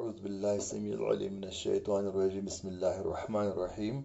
أعوذ بالله السميع العليم من الشيطان الرجيم بسم الله الرحمن الرحيم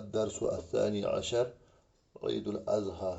الدرس الثاني عشر عيد الأضحى।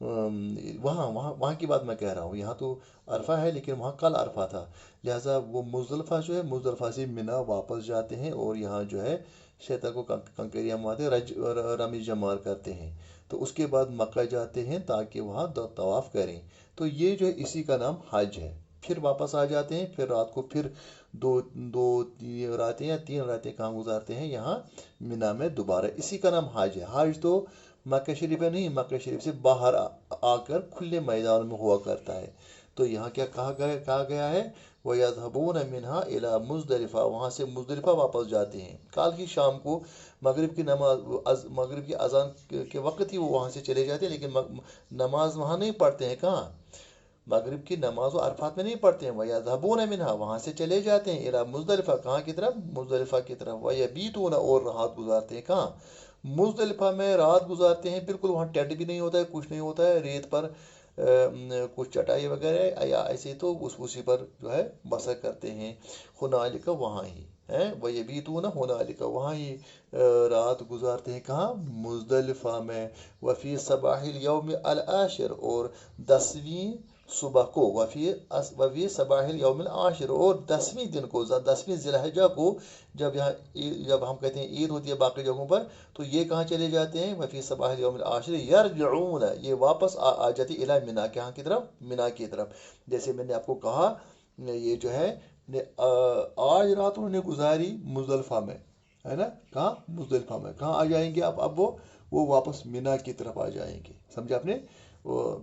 وہاں وہاں وہاں کی بات میں کہہ رہا ہوں، یہاں تو عرفہ ہے لیکن وہاں کل عرفہ تھا، لہٰذا وہ مزدلفہ جو ہے، مزدلفہ سے منا واپس جاتے ہیں اور یہاں جو ہے شیطان کو کنکریاں مارتے رمی جمار کرتے ہیں، تو اس کے بعد مکہ جاتے ہیں تاکہ وہاں طواف کریں، تو یہ جو ہے اسی کا نام حج ہے۔ پھر واپس آ جاتے ہیں، پھر رات کو پھر دو دو تین راتیں یا 3 راتیں کہاں گزارتے ہیں؟ یہاں مینا میں دوبارہ، اسی کا نام حج ہے۔ حج تو مکہ شریف میں نہیں، مکہ شریف سے باہر آ کر کھلے میدان میں ہوا کرتا ہے، تو یہاں کیا کہا گیا ہے؟ وَيَذْهَبُونَ مِنْهَا إِلَى مُزْدَلِفَةَ، وہاں سے مزدلفہ واپس جاتے ہیں، کل کی شام کو مغرب کی نماز، مغرب کی اذان کے وقت ہی وہ وہاں سے چلے جاتے ہیں، لیکن نماز وہاں نہیں پڑھتے ہیں، کہاں؟ مغرب کی نماز و عرفات میں نہیں پڑھتے ہیں، وَيَذْهَبُونَ مِنْهَا، وہاں سے چلے جاتے ہیں، إِلَى مُزْدَلِفَةَ، کہاں کی طرف؟ مزدلفہ کی طرف، وَيَبِيتُونَ، اور رات گزارتے ہیں، کہاں؟ مزدلفہ میں رات گزارتے ہیں، بالکل وہاں ٹینٹ بھی نہیں ہوتا ہے، کچھ نہیں ہوتا ہے، ریت پر کچھ چٹائی وغیرہ یا ایسے، تو اسی پر جو ہے بسر کرتے ہیں، ہنالک، وہاں ہی ہے، وَيَبِيتُونَ ہنالک، وہاں ہی رات گزارتے ہیں، کہاں؟ مزدلفہ میں، وفی صباح الیوم العاشر، اور 10ویں صبح کو، وفی صباح الیوم العاشر، اور 10ویں دن کو، 10ویں ذی الحجہ کو، جب ہم کہتے ہیں عید ہوتی ہے باقی جگہوں پر، تو یہ کہاں چلے جاتے ہیں؟ وفی صباح الیوم العاشر یرجعون، یہ واپس آ جاتی الی منا، کہاں کی طرف؟ منا کی طرف، جیسے میں نے آپ کو کہا، یہ جو ہے آج رات انہوں نے گزاری مزدلفہ میں، ہے نا؟ کہاں؟ مزدلفہ میں، کہاں آ جائیں گے اب وہ واپس منا کی طرف آ جائیں گے، سمجھا آپ نے؟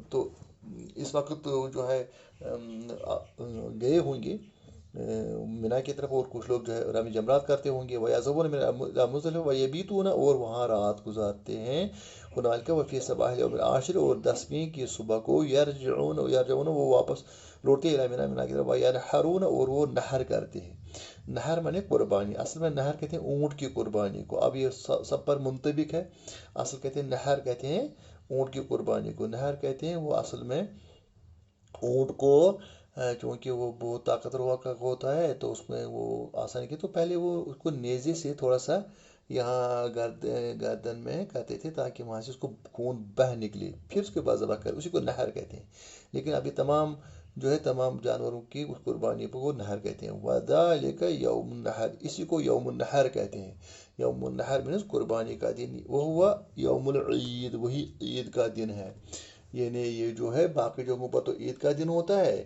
تو اس وقت جو ہے گئے ہوں گے منا کی طرف، اور کچھ لوگ جو ہے رمی جمرات کرتے ہوں گے، وَيَذْهَبُونَ مُزْدَلِفَةَ وَيَبِيتُونَ، اور وہاں رات گزارتے ہیں، ہنالک وفی صباح الیوم العاشر، اور 10ویں کی صبح کو، یرجعون، وہ واپس لوٹتے ہیں منا، منا کی طرف، وَيَنْحَرُونَ، اور وہ نحر کرتے ہیں، نہر مانے قربانی، اصل میں نہر کہتے ہیں اونٹ کی قربانی کو، اب یہ سب پر منطبق ہے، اصل کہتے ہیں نہر، کہتے ہیں اونٹ کی قربانی کو، نہر کہتے ہیں وہ اصل میں اونٹ کو، چونکہ وہ بہت طاقتور ہوتا ہے، تو اس میں وہ آسانی کی، تو پہلے وہ اس کو نیزے سے تھوڑا سا یہاں گردن میں کرتے تھے تاکہ وہاں سے اس کو خون بہ نکلے، پھر اس کے بعد ذبح کر، اسی کو نہر کہتے ہیں، لیکن ابھی تمام جو ہے تمام جانوروں کی اس قربانی کو وہ نہر کہتے ہیں، وَذَلِكَ یوم النحر، اسی کو یوم النحر کہتے ہیں، یوم النحر مینس قربانی کا دن، وہ ہوا یوم العید، وہی عید کا دن ہے، یعنی یہ جو ہے باقی جگہوں پر تو عید کا دن ہوتا ہے،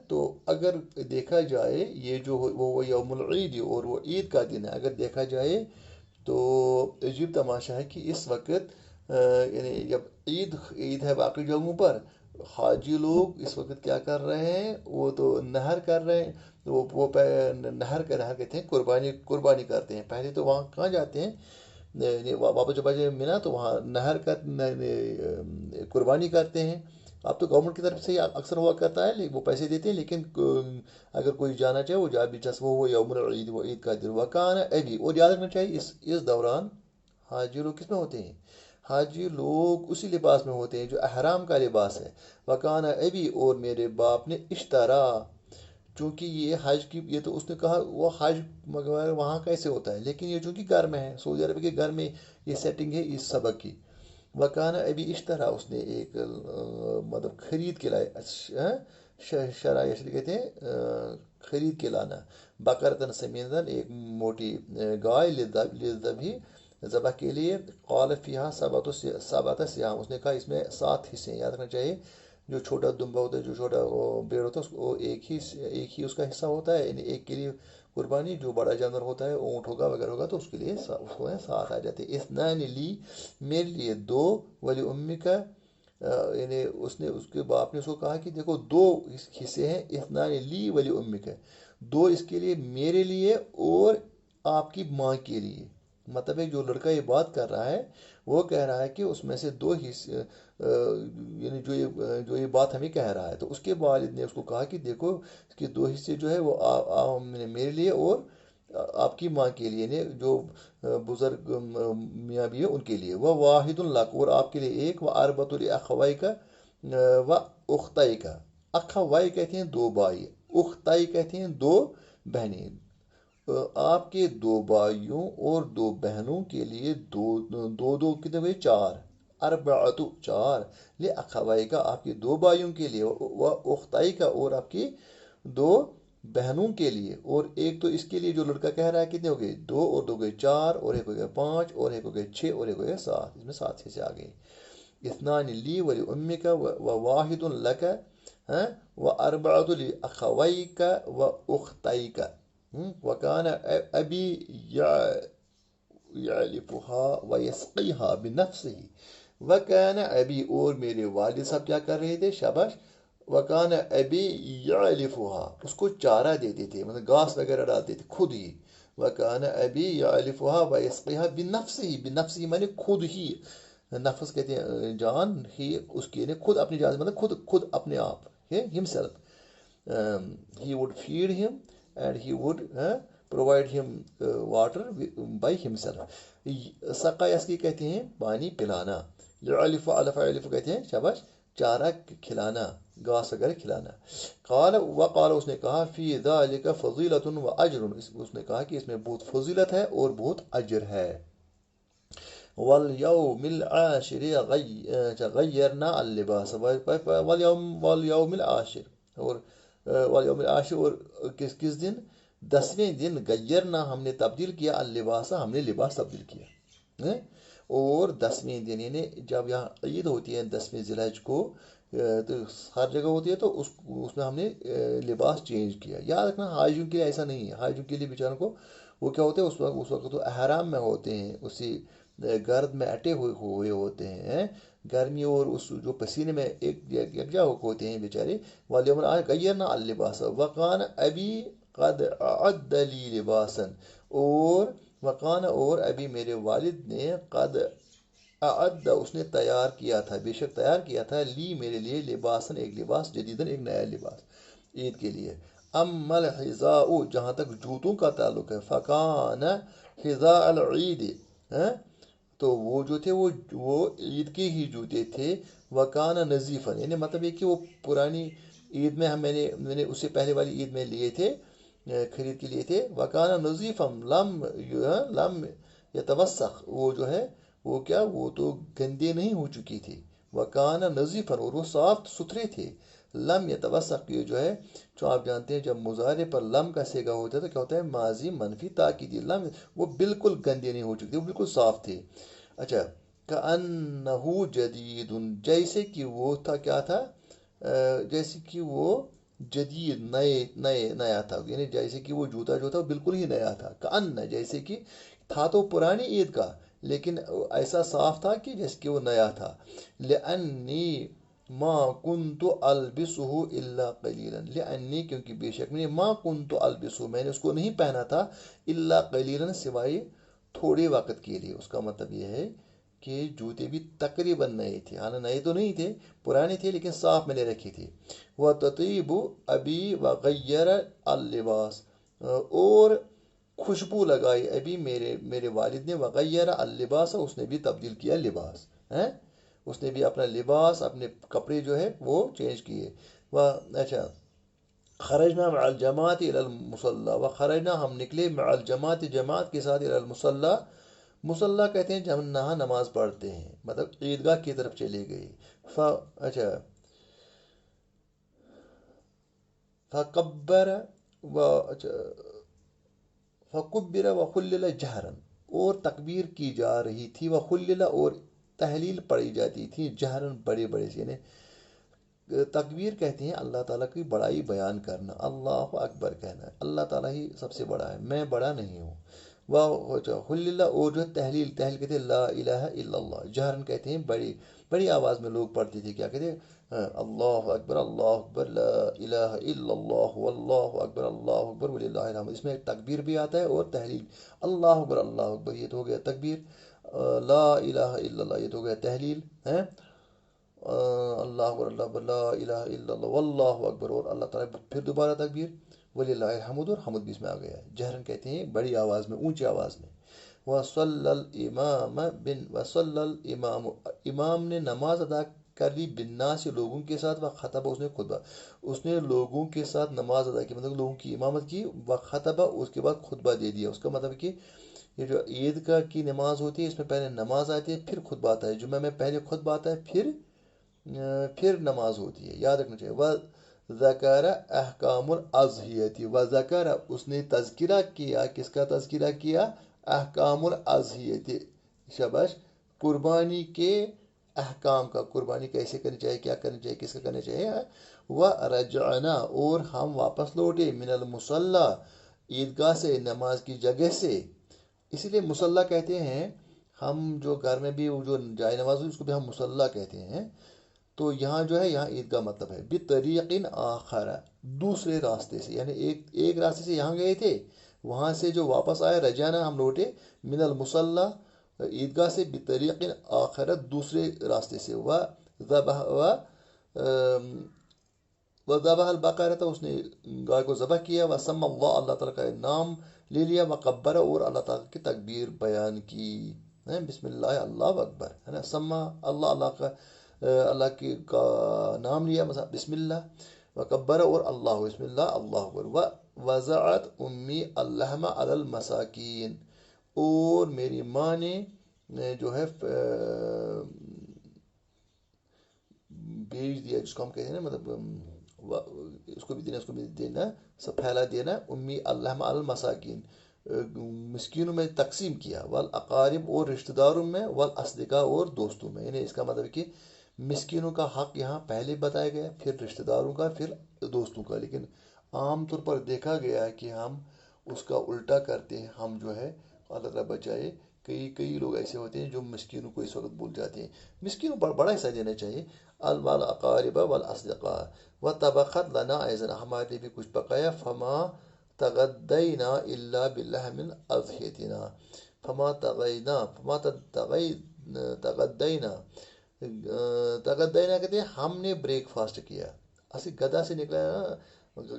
تو اگر دیکھا جائے یہ جو وہ یوم العید اور وہ عید کا دن ہے، اگر دیکھا جائے تو عجیب تماشا ہے کہ اس وقت یعنی جب عید ہے باقی جگہوں پر، حاجی لوگ اس وقت کیا کر رہے ہیں؟ وہ تو نہر کر رہے ہیں، وہ نہر کہتے ہیں قربانی کرتے ہیں، پہلے تو وہاں کہاں جاتے ہیں؟ واپس جب ملا تو وہاں نہر کر قربانی کرتے ہیں، اب تو گورنمنٹ کی طرف سے اکثر ہوا کرتا ہے، وہ پیسے دیتے ہیں، لیکن اگر کوئی جانا چاہے وہ جا بھی وہ یوم العید، وہ عید کا دن، وکان ابھی، اور یاد رکھنا چاہیے اس دوران حاجی لوگ کس میں ہوتے ہیں؟ حاجی لوگ اسی لباس میں ہوتے ہیں جو احرام کا لباس ہے، وکان ابھی، اور میرے باپ نے اشترا، چونکہ یہ حج کی، یہ تو اس نے کہا وہ حج مگر وہاں کیسے ہوتا ہے، لیکن یہ چونکہ گھر میں ہے، سعودی عرب کے گھر میں یہ سیٹنگ ہے اس سبق کی، وکانا ابھی اشترا، اس نے ایک مطلب خرید کے لائے، شرائع کہتے ہیں خرید کے لانا، بکرتن سمیندن، ایک موٹی گائے، لذبھی، ذبح کے لیے، قال فیہا سبعۃ سیام، اس نے کہا اس میں 7 حصے ہیں، یاد رکھنا چاہیے، جو چھوٹا دمبا ہوتا ہے، جو چھوٹا بیڑ ہوتا ہے، اس کو ایک ہی اس کا حصہ ہوتا ہے، یعنی ایک کے لیے قربانی، جو بڑا جانور ہوتا ہے اونٹ ہوگا وغیرہ ہوگا تو اس کے لیے اس کو 7 آ جاتے ہیں، اثنان لی، میرے لیے 2، ولی امی کا، یعنی اس کے باپ نے اس کو کہا کہ دیکھو 2 حصے ہیں، اثنان لی ولی امی کا، 2 اس کے لیے، میرے لیے اور آپ کی ماں کے لیے، مطلب ہے جو لڑکا یہ بات کر رہا ہے وہ کہہ رہا ہے کہ اس میں سے 2 حصے، یعنی جو یہ بات ہمیں کہہ رہا ہے، تو اس کے والد نے اس کو کہا کہ دیکھو اس کے 2 حصے جو ہے وہ میرے لیے اور آپ کی ماں کے لیے، یعنی جو بزرگ میاں بھی ہے ان کے لیے، وہ واحد الق، اور آپ کے لیے ایک، وہ اربۃ الاخوائی کا، و اختائی کا، اخوائی کہتے ہیں 2 بھائی، اختائی کہتے ہیں 2 بہنیں، آپ کے 2 بھائیوں اور 2 بہنوں کے لیے 2 2 کتنے ہوئے؟ 4، اربعۃ چار، لأخویک کا آپ کے دو بھائیوں کے لیے، و اختیک کا اور آپ کی دو بہنوں کے لیے، اور ایک تو اس کے لیے جو لڑکا کہہ رہا ہے کتنے ہو گئے دو، اور دو گئے چار، اور ایک ہو گیا پانچ، اور ایک ہو گئے چھ، اور ایک ہو گیا سات، اس میں سات سے آ گئی۔ اثنان لی ولی امک و واحد لک، و اربعۃ لاخویک و اختیک، وکان ابی یعلفها ویسقیها بنفسه، وکان ابی اور میرے والد صاحب کیا کر رہے تھے، شاباش، وکان ابی یعلفها اس کو چارہ دیتے تھے، مطلب گھاس وغیرہ ڈالتے تھے خود ہی، وکان ابی یعلفها ویسقیها بنفسه، بنفسه معنی خود ہی، نفس کہتے ہیں جان، ہی اس کی یعنی خود اپنی جان، مطلب خود اپنے آپ، himself. He would feed him and he would provide him water by himself. سقا اس کی کہتے ہیں پانی پلانا، یعلف علف علف کہتے ہیں شاباش چارہ کھلانا، گھاس وغیرہ کھلانا۔ قال اس نے کہا فی ذلک فضیلۃ و اجر، اس نے کہا کہ اس میں بہت فضیلت ہے اور بہت اجر ہے۔ والیوم العاشر غیرنا اللباس، والیوم العاشر اور والیوم العاشر اور کس دن، 10ویں دن، غیرنا ہم نے تبدیل کیا، اللباس ہم نے لباس تبدیل کیا، اور 10ویں دن یعنی جب یہاں عید ہوتی ہے 10ویں ذی الحج کو، تو ہر جگہ ہوتی ہے، تو اس میں ہم نے لباس چینج کیا۔ یاد رکھنا حاجیوں کے لیے ایسا نہیں ہے، حاجیوں کے لیے بیچاروں کو وہ کیا ہوتے ہیں اس وقت تو احرام میں ہوتے ہیں، اسی گرد میں اٹے ہوئے ہوتے ہیں، گرمی اور اس جو پسینے میں ایک یکجا ہوتے ہیں بیچارے۔ والیوم غیرنا اللباس وکان ابی قد اعد لی لباسا، اور وکان اور ابھی میرے والد نے قد اعد اس نے تیار کیا تھا، بے شک تیار کیا تھا، لی میرے لیے لباسن ایک لباس، جدیدن ایک نیا لباس عید کے لیے۔ اما الحذاء جہاں تک جوتوں کا تعلق ہے، فکان حذاء العید، تو وہ جو تھے وہ عید کے ہی جوتے تھے، وکان نظیفن یعنی مطلب یہ کہ وہ پرانی عید میں میں نے اس سے پہلے والی عید میں لیے تھے، خرید کے لیے تھے، وکان نظیفم لم یتوسخ وہ جو ہے وہ کیا وہ تو گندے نہیں ہو چکی تھی، وکان نظیفن اور وہ صاف ستھرے تھے، لم یتوسخ یہ جو ہے جو آپ جانتے ہیں جب مضارع پر لم کا صیغہ ہوتا ہے تو کیا ہوتا ہے ماضی منفی تاکیدی، لم وہ بالکل گندے نہیں ہو چکے تھے، وہ بالکل صاف تھے۔ اچھا، کأنہ جدید جیسے کہ وہ تھا کیا تھا، جیسے کہ وہ جدید نیا تھا، یعنی جیسے کہ وہ جوتا جو تھا وہ بالکل ہی نیا تھا، کأن جیسے کہ تھا تو پرانی عید کا لیکن ایسا صاف تھا کہ جیسے کہ وہ نیا تھا۔ لأنی ما کنت البسہ الا قلیلا، لأنی کیونکہ بے شک میں نے ما کنت البسہ میں نے اس کو نہیں پہنا تھا، الا قلیلا سوائے تھوڑے وقت کے لیے۔ اس کا مطلب یہ ہے کہ جوتے بھی تقریباً نئے تھے، ہاں نئے تو نہیں تھے، پرانے تھے لیکن صاف میں نے رکھے تھے۔ وَتَطِيبُ ابی وغیر اللباس اور خوشبو لگائی ابھی میرے والد نے، وغیر اللباس اس نے بھی تبدیل کیا لباس، اس نے بھی اپنا لباس اپنے کپڑے جو ہے وہ چینج کیے۔ اچھا، خرجنا مع الجماعت الى المصلی، وخرجنا ہم نکلے مع الجماعت جماعت کے ساتھ الى المصلی، مصلی کہتے ہیں جب نہا نماز پڑھتے ہیں، مطلب عیدگاہ کی طرف چلے گئے۔ اچھا، فکبر فکبر وخلل جہرا اور تکبیر کی جا رہی تھی، وخلل اور تحلیل پڑھی جاتی تھی، جہرن بڑے بڑے سے، یعنی تکبیر کہتے ہیں اللہ تعالیٰ کی بڑائی بیان کرنا، اللہ اکبر کہنا ہے، اللہ تعالیٰ ہی سب سے بڑا ہے، میں بڑا نہیں ہوں۔ وخلل اور جو تحلیل کہتے ہیں لا الہ الا اللہ، جہرن کہتے ہیں بڑی آواز میں لوگ پڑھتے تھے، کیا کہتے ہیں اللہ اکبر لا الہ الا اللہ واللہ اکبر وللہ الحمد، اس میں تکبیر بھی آتا ہے اور تحلیل، اللہ اکبر یہ تو ہو گیا تکبیر، لا الہ الا اللہ یہ تو ہو گیا تحلیل، اللہ اکبر لا الہ الا اللہ واللہ اکبر اور اللہ تعالیٰ پھر دوبارہ تکبیر، وللہ الحمد اور حمد بھی اس میں آ گیا ہے۔ جہرن کہتے ہیں بڑی آواز میں، اونچی آواز میں۔ وصلی الامام امام نے نماز ادا کر لی، بالناس لوگوں کے ساتھ، وخطبہ اس نے خطبہ، اس نے لوگوں کے ساتھ نماز ادا کی، مطلب لوگوں کی امامت کی، وخطبہ اس کے بعد خطبہ دے دیا، اس کا مطلب کہ یہ جو عید کا کی نماز ہوتی ہے اس میں پہلے نماز آتی ہے پھر خطبہ آتا ہے. جمعہ میں پہلے خطبہ آتا ہے پھر نماز ہوتی ہے. یاد رکھنا چاہیے. ذکر احکام الاضحیتی و ذکر اس نے تذکرہ کیا. کس کا تذکرہ کیا؟ احکام الاضحیتی. شاباش. قربانی کے احکام کا. قربانی کیسے کرنی چاہیے، کیا کرنی چاہیے، کس کا کرنی چاہیے. و رجعنا اور ہم واپس لوٹے من المصلی عیدگاہ سے، نماز کی جگہ سے. اسی لیے مصلی کہتے ہیں ہم جو گھر میں بھی جو جائے نماز ہوئی اس کو بھی ہم مصلی کہتے ہیں. تو یہاں جو ہے یہاں عید کا مطلب ہے بطریق آخر، دوسرے راستے سے. یعنی ایک راستے سے یہاں گئے تھے، وہاں سے جو واپس آئے رجانا ہم لوٹے من المصلی عیدگاہ سے بطریق آخر دوسرے راستے سے. ذبح البقرہ تو اس نے گائے کو ذبح کیا. وسم اللہ اللہ تعالیٰ کا نام لے لیا. وقبر اور اللہ تعالیٰ کی تکبیر بیان کی. بسم اللہ اللہ اکبر ہے نا. سما اللہ اللہ کا اللہ کی کا نام لیا بسم اللہ. وقبر اور اللہ بسم اللہ اللہ اکبر. وضعت امی اللحم علی المساکین اور میری ماں نے جو ہے بیچ دیا، جس کو ہم کہتے ہیں نا مطلب اس کو بھی دینا، اس کو بھی دینا، سب پھیلا دینا. امی اللحم علی المساکین مسکینوں میں تقسیم کیا. والاقارب اور رشتہ داروں میں. والاصدقاء اور دوستوں میں. یعنی اس کا مطلب کہ مسکینوں کا حق یہاں پہلے بتایا گیا، پھر رشتہ داروں کا، پھر دوستوں کا. لیکن عام طور پر دیکھا گیا ہے کہ ہم اس کا الٹا کرتے ہیں. ہم جو ہے اللہ تعالیٰ بچائے، کئی لوگ ایسے ہوتے ہیں جو مسکینوں کو اس وقت بھول جاتے ہیں. مسکینوں پر بڑا حصہ دینا چاہیے. والاقارب والاصدقاء. وطبخت لنا ایزن ہمارے لیے بھی کچھ پکایا. فما تغدینا الا بلحم اضحیتنا. تغدینا کہتے ہیں ہم نے بریک فاسٹ کیا. اسی گدا سے نکلا ہے نا.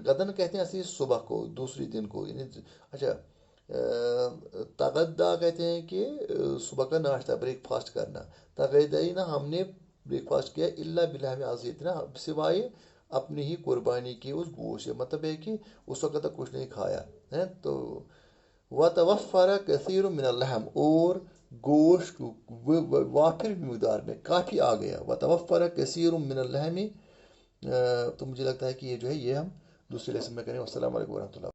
گدن کہتے ہیں اسی صبح کو، دوسری دن کو. یعنی اچھا تغدا کہتے ہیں کہ صبح کا ناشتہ، بریک فاسٹ کرنا. تغدینا ہم نے بریک فاسٹ کیا الا بلحم اضحیتنا سوائے اپنی ہی قربانی کی اس گوشت سے. مطلب ہے کہ اس وقت تک کچھ نہیں کھایا ہے. تو وتوفر کثیر من اللحم اور گوشت وافر مقدار میں کافی آ گیا. وتوفر کثیر من اللحم. تو مجھے لگتا ہے کہ یہ جو ہے یہ ہم دوسرے لیسن میں کریں. السلام علیکم ورحمۃ اللہ.